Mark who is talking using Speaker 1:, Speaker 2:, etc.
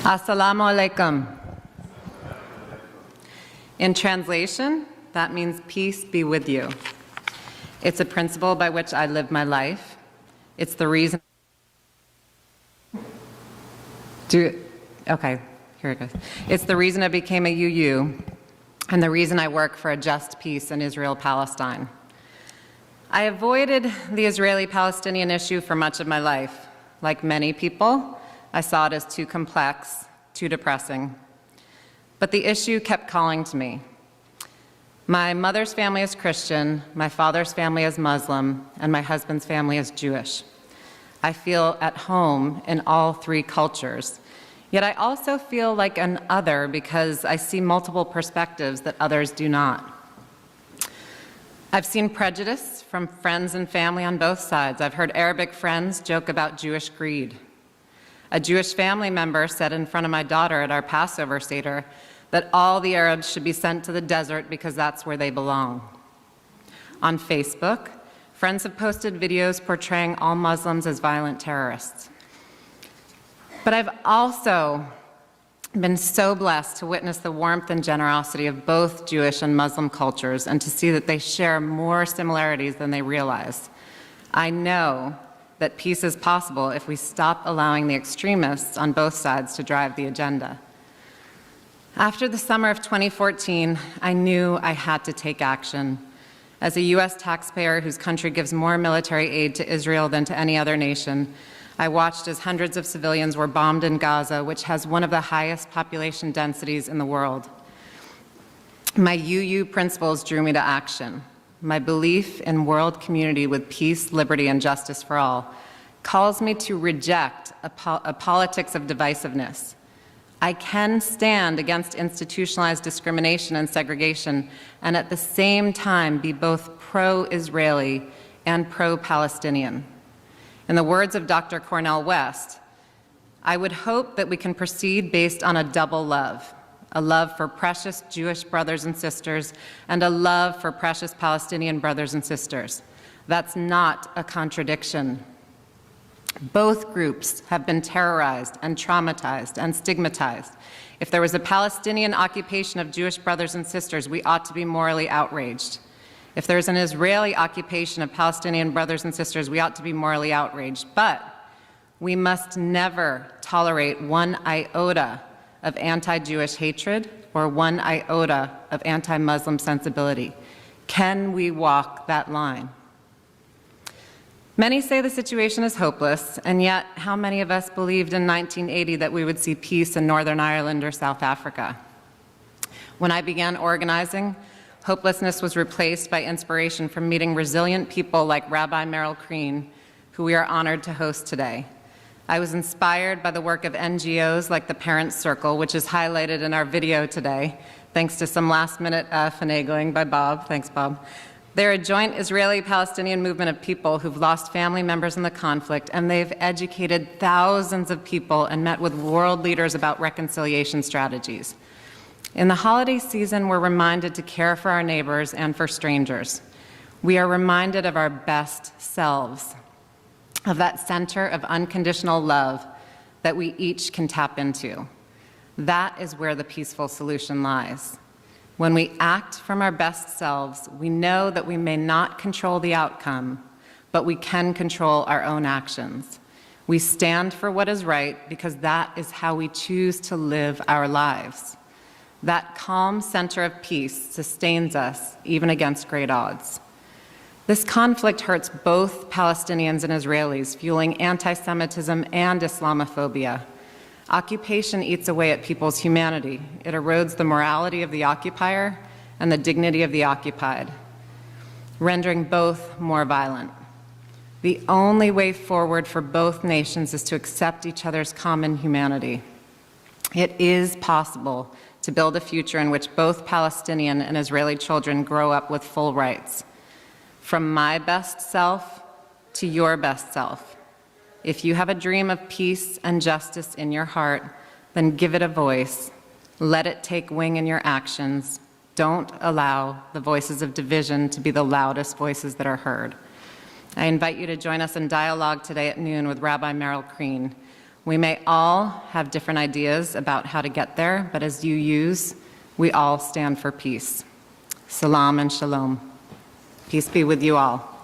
Speaker 1: Assalamu alaikum. In translation, that means peace be with you. It's a principle by which I live my life. It's the reason. Okay, here it goes. It's the reason I became a UU and the reason I work for a just peace in Israel-Palestine. I avoided the Israeli-Palestinian issue for much of my life. Like many people, I saw it as too complex, too depressing. But the issue kept calling to me. My mother's family is Christian, my father's family is Muslim, and my husband's family is Jewish. I feel at home in all three cultures. Yet I also feel like an other because I see multiple perspectives that others do not. I've seen prejudice from friends and family on both sides. I've heard Arabic friends joke about Jewish greed. A Jewish family member said in front of my daughter at our Passover Seder that all the Arabs should be sent to the desert because that's where they belong. On Facebook, friends have posted videos portraying all Muslims as violent terrorists. But I've also been so blessed to witness the warmth and generosity of both Jewish and Muslim cultures and to see that they share more similarities than they realize. I know that peace is possible if we stop allowing the extremists on both sides to drive the agenda. After the summer of 2014, I knew I had to take action. As a US taxpayer whose country gives more military aid to Israel than to any other nation, I watched as hundreds of civilians were bombed in Gaza, which has one of the highest population densities in the world. My UU principles drew me to action. My belief in world community with peace, liberty, and justice for all calls me to reject a politics of divisiveness. I can stand against institutionalized discrimination and segregation and at the same time be both pro-Israeli and pro-Palestinian. In the words of Dr. Cornel West, I would hope that we can proceed based on a double love, a love for precious Jewish brothers and sisters and a love for precious Palestinian brothers and sisters. That's not a contradiction. Both groups have been terrorized and traumatized and stigmatized. If there was a Palestinian occupation of Jewish brothers and sisters, we ought to be morally outraged. If there's an Israeli occupation of Palestinian brothers and sisters, we ought to be morally outraged. But we must never tolerate one iota of anti-Jewish hatred or one iota of anti-Muslim sensibility. Can we walk that line? Many say the situation is hopeless, and yet how many of us believed in 1980 that we would see peace in Northern Ireland or South Africa? When I began organizing, hopelessness was replaced by inspiration from meeting resilient people like Rabbi Merrill Creen, who we are honored to host today. I was inspired by the work of NGOs like the Parents Circle, which is highlighted in our video today, thanks to some last-minute finagling by Bob. Thanks, Bob. They're a joint Israeli-Palestinian movement of people who've lost family members in the conflict, and they've educated thousands of people and met with world leaders about reconciliation strategies. In the holiday season, we're reminded to care for our neighbors and for strangers. We are reminded of our best selves, of that center of unconditional love that we each can tap into. That is where the peaceful solution lies. When we act from our best selves, we know that we may not control the outcome, but we can control our own actions. We stand for what is right because that is how we choose to live our lives. That calm center of peace sustains us even against great odds. This conflict hurts both Palestinians and Israelis, fueling anti-Semitism and Islamophobia. Occupation eats away at people's humanity. It erodes the morality of the occupier and the dignity of the occupied, rendering both more violent. The only way forward for both nations is to accept each other's common humanity. It is possible to build a future in which both Palestinian and Israeli children grow up with full rights. From my best self to your best self. If you have a dream of peace and justice in your heart, then give it a voice. Let it take wing in your actions. Don't allow the voices of division to be the loudest voices that are heard. I invite you to join us in dialogue today at noon with Rabbi Merrill Creen. We may all have different ideas about how to get there, but as UUs, we all stand for peace. Salam and shalom. Peace be with you all.